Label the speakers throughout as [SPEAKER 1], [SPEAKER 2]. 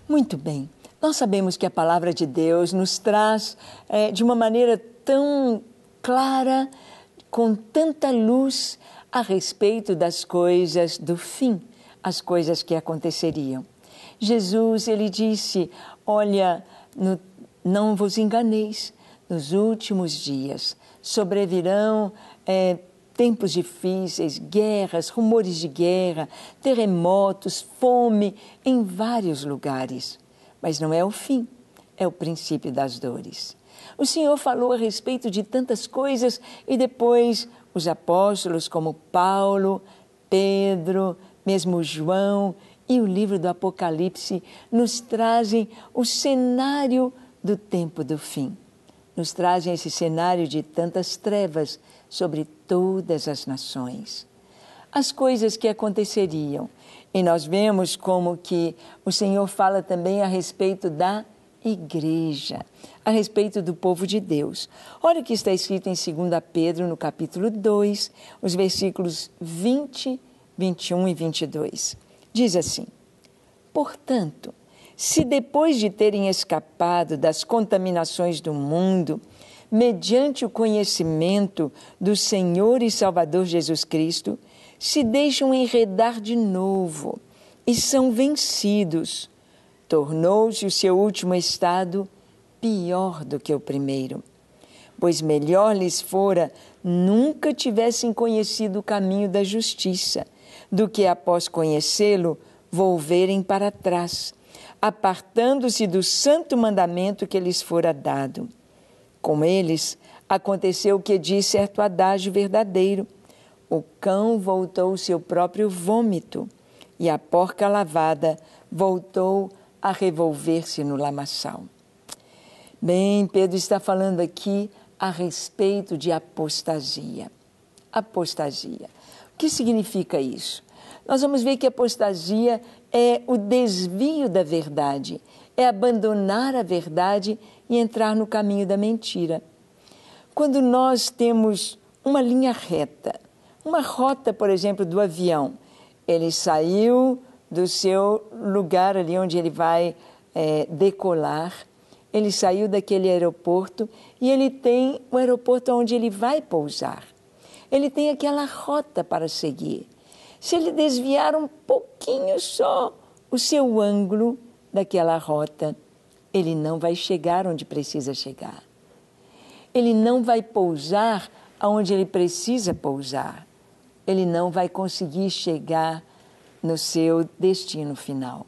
[SPEAKER 1] Muito bem, nós sabemos que a palavra de Deus nos traz de uma maneira tão clara, com tanta luz, a respeito das coisas do fim, as coisas que aconteceriam. Jesus, ele disse, olha, não vos enganeis, nos últimos dias sobrevirão tempos difíceis, guerras, rumores de guerra, terremotos, fome em vários lugares. Mas não é o fim, é o princípio das dores. O Senhor falou a respeito de tantas coisas e depois os apóstolos como Paulo, Pedro, mesmo João e o livro do Apocalipse nos trazem o cenário do tempo do fim. Nos trazem esse cenário de tantas trevas sobre todas as nações. As coisas que aconteceriam. E nós vemos como que o Senhor fala também a respeito da igreja, a respeito do povo de Deus. Olha o que está escrito em 2 Pedro, no capítulo 2, os versículos 20, 21 e 22. Diz assim: portanto, se depois de terem escapado das contaminações do mundo, mediante o conhecimento do Senhor e Salvador Jesus Cristo, se deixam enredar de novo e são vencidos, tornou-se o seu último estado pior do que o primeiro. Pois melhor lhes fora nunca tivessem conhecido o caminho da justiça, do que após conhecê-lo, volverem para trás, apartando-se do santo mandamento que lhes fora dado. Com eles aconteceu o que diz certo adágio verdadeiro: o cão voltou ao seu próprio vômito, e a porca lavada voltou a revolver-se no lamaçal. Bem, Pedro está falando aqui a respeito de apostasia. Apostasia. O que significa isso? Nós vamos ver que apostasia é o desvio da verdade, é abandonar a verdade e entrar no caminho da mentira. Quando nós temos uma linha reta, uma rota, por exemplo, do avião, ele saiu do seu lugar ali onde ele vai decolar, ele saiu daquele aeroporto e ele tem o aeroporto onde ele vai pousar. Ele tem aquela rota para seguir. Se ele desviar um pouquinho só o seu ângulo daquela rota, ele não vai chegar onde precisa chegar. Ele não vai pousar aonde ele precisa pousar. Ele não vai conseguir chegar no seu destino final.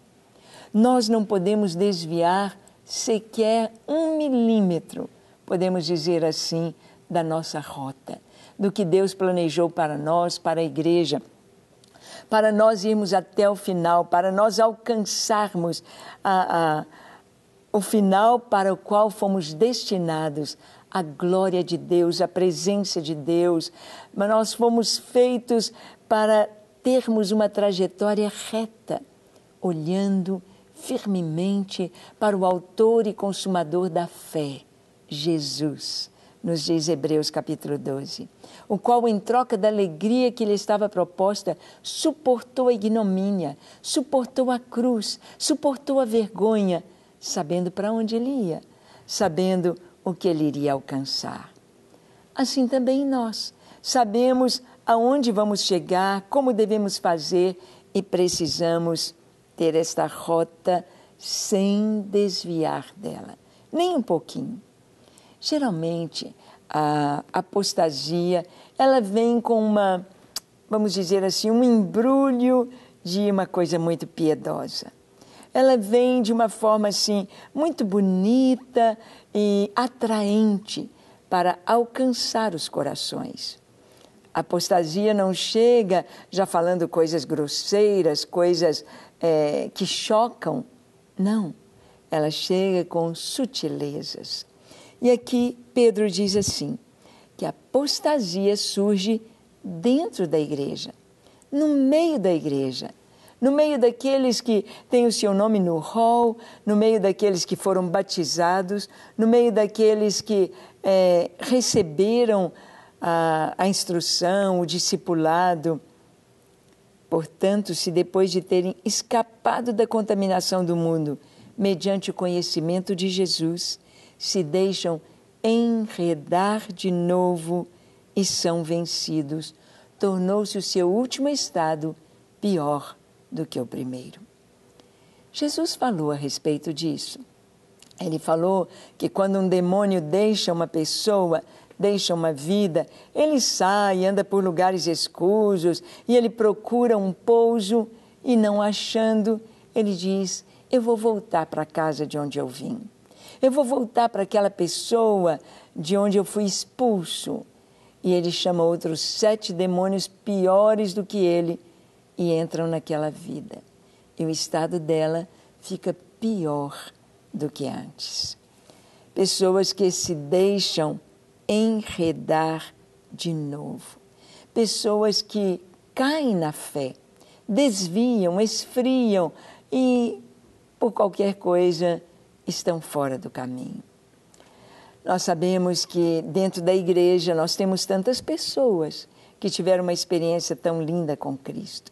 [SPEAKER 1] Nós não podemos desviar sequer 1 milímetro, podemos dizer assim, da nossa rota, do que Deus planejou para nós, para a igreja, para nós irmos até o final, para nós alcançarmos o final para o qual fomos destinados, a glória de Deus, a presença de Deus. Mas nós fomos feitos para termos uma trajetória reta, olhando firmemente para o autor e consumador da fé, Jesus, nos diz Hebreus capítulo 12, o qual, em troca da alegria que lhe estava proposta, suportou a ignomínia, suportou a cruz, suportou a vergonha, sabendo para onde ele ia, sabendo o que ele iria alcançar. Assim também nós sabemos aonde vamos chegar, como devemos fazer e precisamos ter esta rota sem desviar dela, nem um pouquinho. Geralmente, a apostasia, ela vem com vamos dizer assim, um embrulho de uma coisa muito piedosa. Ela vem de uma forma assim, muito bonita e atraente para alcançar os corações. A apostasia não chega já falando coisas grosseiras, coisas que chocam. Não, ela chega com sutilezas. E aqui Pedro diz assim, que a apostasia surge dentro da igreja, no meio da igreja, no meio daqueles que têm o seu nome no rol, no meio daqueles que foram batizados, no meio daqueles que receberam a instrução, o discipulado. Portanto, se depois de terem escapado da contaminação do mundo, mediante o conhecimento de Jesus, se deixam enredar de novo e são vencidos. Tornou-se o seu último estado pior do que o primeiro. Jesus falou a respeito disso. Ele falou que quando um demônio deixa uma pessoa, deixa uma vida, ele sai, anda por lugares escusos e ele procura um pouso e não achando, ele diz: eu vou voltar para a casa de onde eu vim. Eu vou voltar para aquela pessoa de onde eu fui expulso. E ele chama outros 7 demônios piores do que ele e entram naquela vida. E o estado dela fica pior do que antes. Pessoas que se deixam enredar de novo. Pessoas que caem na fé, desviam, esfriam e, por qualquer coisa, estão fora do caminho. Nós sabemos que dentro da igreja nós temos tantas pessoas que tiveram uma experiência tão linda com Cristo.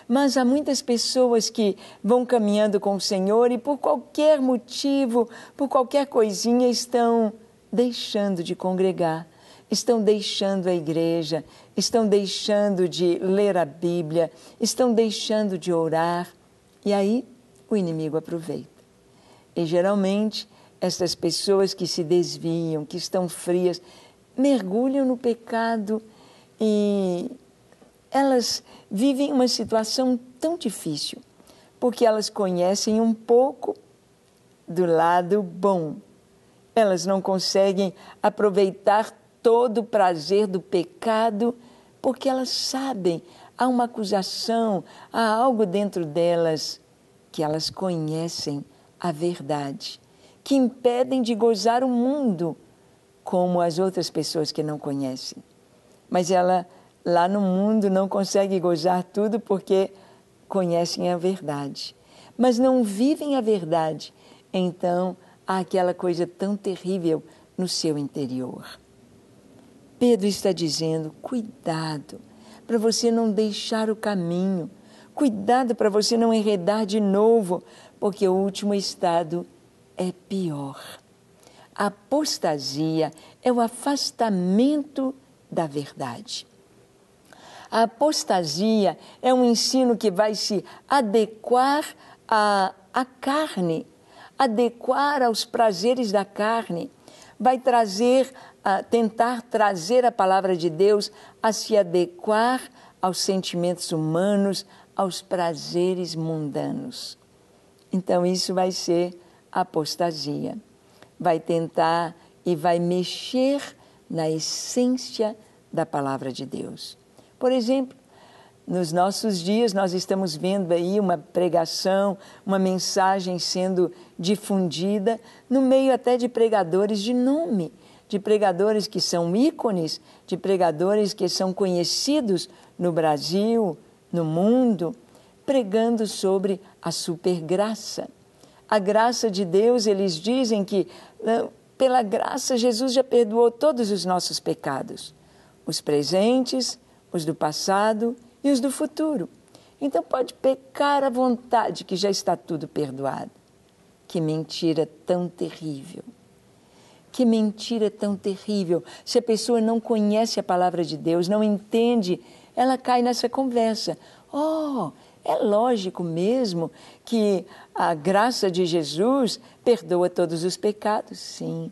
[SPEAKER 1] Mas há muitas pessoas que vão caminhando com o Senhor e por qualquer motivo, por qualquer coisinha, estão deixando de congregar, estão deixando a igreja, estão deixando de ler a Bíblia, estão deixando de orar. E aí o inimigo aproveita. E geralmente essas pessoas que se desviam, que estão frias, mergulham no pecado e elas vivem uma situação tão difícil, porque elas conhecem um pouco do lado bom. Elas não conseguem aproveitar todo o prazer do pecado, porque elas sabem, há uma acusação, há algo dentro delas que elas conhecem a verdade, que impedem de gozar o mundo como as outras pessoas que não conhecem. Mas ela, lá no mundo, não consegue gozar tudo porque conhecem a verdade, mas não vivem a verdade. Então, há aquela coisa tão terrível no seu interior. Pedro está dizendo: cuidado para você não deixar o caminho, cuidado para você não enredar de novo, porque o último estado é pior. A apostasia é o afastamento da verdade. A apostasia é um ensino que vai se adequar à carne, adequar aos prazeres da carne, vai tentar trazer a palavra de Deus a se adequar aos sentimentos humanos, aos prazeres mundanos. Então isso vai ser apostasia. Vai tentar e vai mexer na essência da palavra de Deus. Por exemplo, nos nossos dias nós estamos vendo aí uma pregação, uma mensagem sendo difundida no meio até de pregadores de nome, de pregadores que são ícones, de pregadores que são conhecidos no Brasil, no mundo, pregando sobre a supergraça. A graça de Deus, eles dizem que pela graça Jesus já perdoou todos os nossos pecados, os presentes, os do passado e os do futuro. Então pode pecar à vontade, que já está tudo perdoado. Que mentira tão terrível! Que mentira tão terrível! Se a pessoa não conhece a palavra de Deus, não entende, ela cai nessa conversa. É lógico mesmo que a graça de Jesus perdoa todos os pecados. Sim,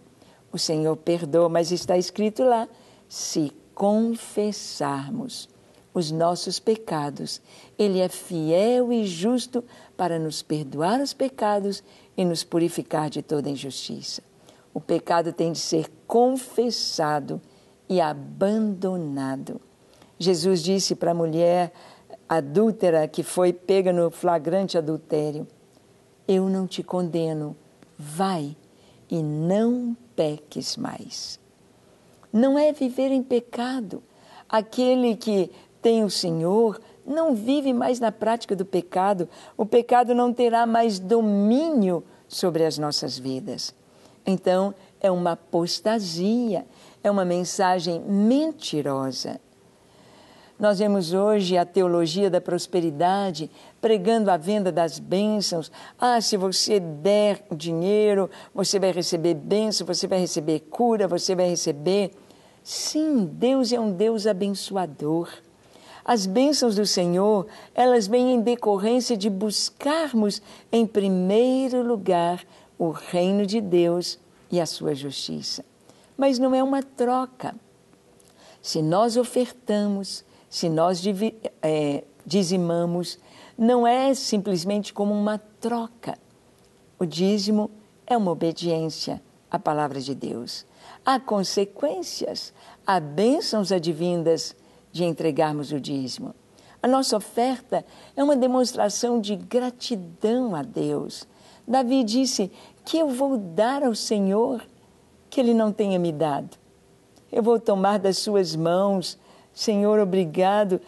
[SPEAKER 1] o Senhor perdoa, mas está escrito lá: se confessarmos os nossos pecados, Ele é fiel e justo para nos perdoar os pecados e nos purificar de toda injustiça. O pecado tem de ser confessado e abandonado. Jesus disse para a mulher adúltera que foi pega no flagrante adultério: eu não te condeno, vai e não peques mais. Não é viver em pecado. Aquele que tem o Senhor não vive mais na prática do pecado. O pecado não terá mais domínio sobre as nossas vidas. Então, é uma apostasia, é uma mensagem mentirosa. Nós vemos hoje a teologia da prosperidade pregando a venda das bênçãos. Se você der dinheiro, você vai receber bênção, você vai receber cura, você vai receber... Sim, Deus é um Deus abençoador. As bênçãos do Senhor, elas vêm em decorrência de buscarmos em primeiro lugar o reino de Deus e a sua justiça. Mas não é uma troca. Se nós ofertamos, se nós dizimamos, não é simplesmente como uma troca. O dízimo é uma obediência à palavra de Deus. Há consequências, há bênçãos advindas de entregarmos o dízimo. A nossa oferta é uma demonstração de gratidão a Deus. Davi disse que eu vou dar ao Senhor que Ele não tenha me dado. Eu vou tomar das suas mãos, Senhor, obrigado,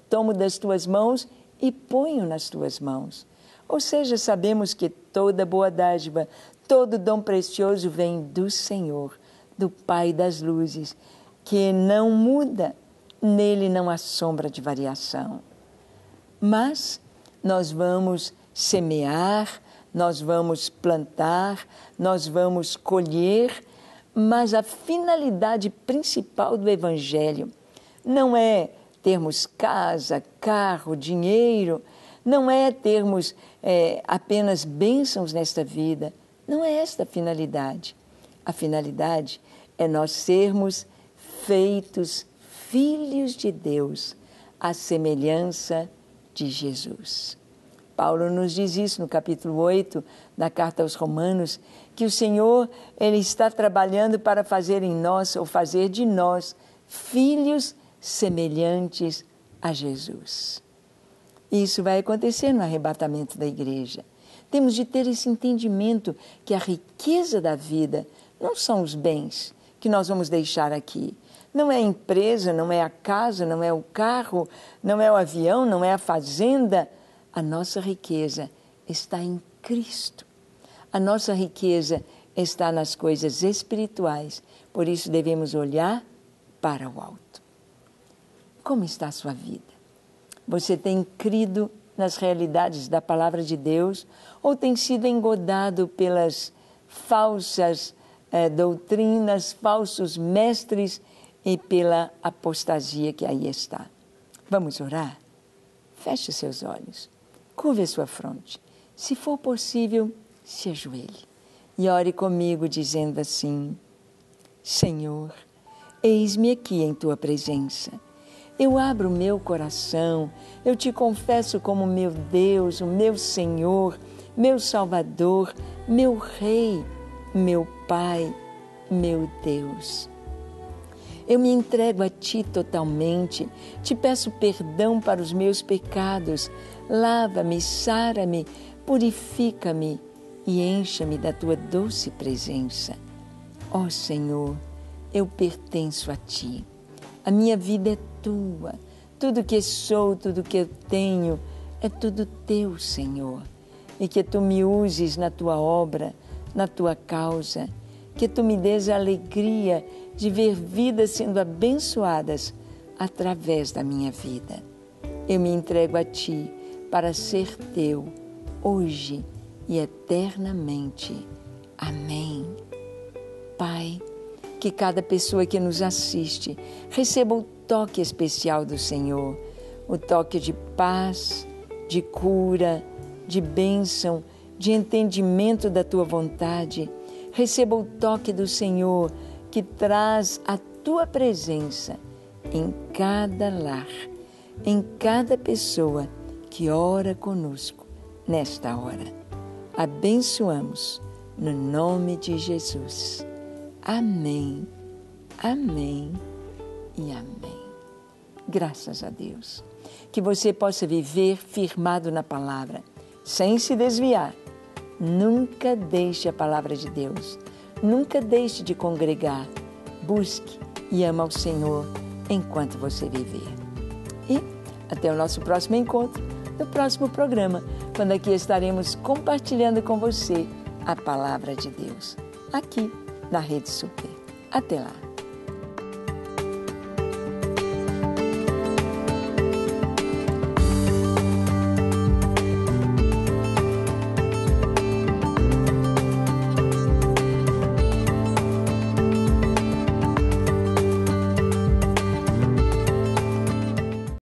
[SPEAKER 1] tomo das tuas mãos e ponho nas tuas mãos. Ou seja, sabemos que toda boa dádiva, todo dom precioso vem do Senhor, do Pai das luzes, que não muda, nele não há sombra de variação. Mas nós vamos semear, nós vamos plantar, nós vamos colher, mas a finalidade principal do Evangelho não é termos casa, carro, dinheiro, não é termos apenas bênçãos nesta vida. Não é esta a finalidade. A finalidade é nós sermos feitos filhos de Deus, à semelhança de Jesus. Paulo nos diz isso no capítulo 8 da Carta aos Romanos, que o Senhor Ele está trabalhando para fazer em nós, ou fazer de nós, filhos semelhantes a Jesus. Isso vai acontecer no arrebatamento da igreja. Temos de ter esse entendimento que a riqueza da vida não são os bens que nós vamos deixar aqui. Não é a empresa, não é a casa, não é o carro, não é o avião, não é a fazenda. A nossa riqueza está em Cristo. A nossa riqueza está nas coisas espirituais. Por isso devemos olhar para o alto. Como está a sua vida? Você tem crido nas realidades da palavra de Deus ou tem sido engodado pelas falsas doutrinas, falsos mestres e pela apostasia que aí está? Vamos orar? Feche seus olhos, curve a sua fronte. Se for possível, se ajoelhe e ore comigo dizendo assim: Senhor, eis-me aqui em Tua presença. Eu abro o meu coração, eu te confesso como meu Deus, o meu Senhor, meu Salvador, meu Rei, meu Pai, meu Deus. Eu me entrego a Ti totalmente, te peço perdão para os meus pecados, lava-me, sara-me, purifica-me e encha-me da Tua doce presença. Ó Senhor, eu pertenço a Ti. A minha vida é Tua, tudo que sou, tudo que eu tenho, é tudo Teu, Senhor. E que Tu me uses na Tua obra, na Tua causa, que Tu me dês a alegria de ver vidas sendo abençoadas através da minha vida. Eu me entrego a Ti para ser Teu, hoje e eternamente. Amém. Pai, que cada pessoa que nos assiste receba o toque especial do Senhor, o toque de paz, de cura, de bênção, de entendimento da Tua vontade. Receba o toque do Senhor que traz a Tua presença em cada lar, em cada pessoa que ora conosco nesta hora. Abençoamos no nome de Jesus. Amém, amém e amém. Graças a Deus. Que você possa viver firmado na palavra, sem se desviar. Nunca deixe a palavra de Deus. Nunca deixe de congregar. Busque e ama ao Senhor enquanto você viver. E até o nosso próximo encontro, no próximo programa, quando aqui estaremos compartilhando com você a palavra de Deus. Aqui na Rede Super. Até lá!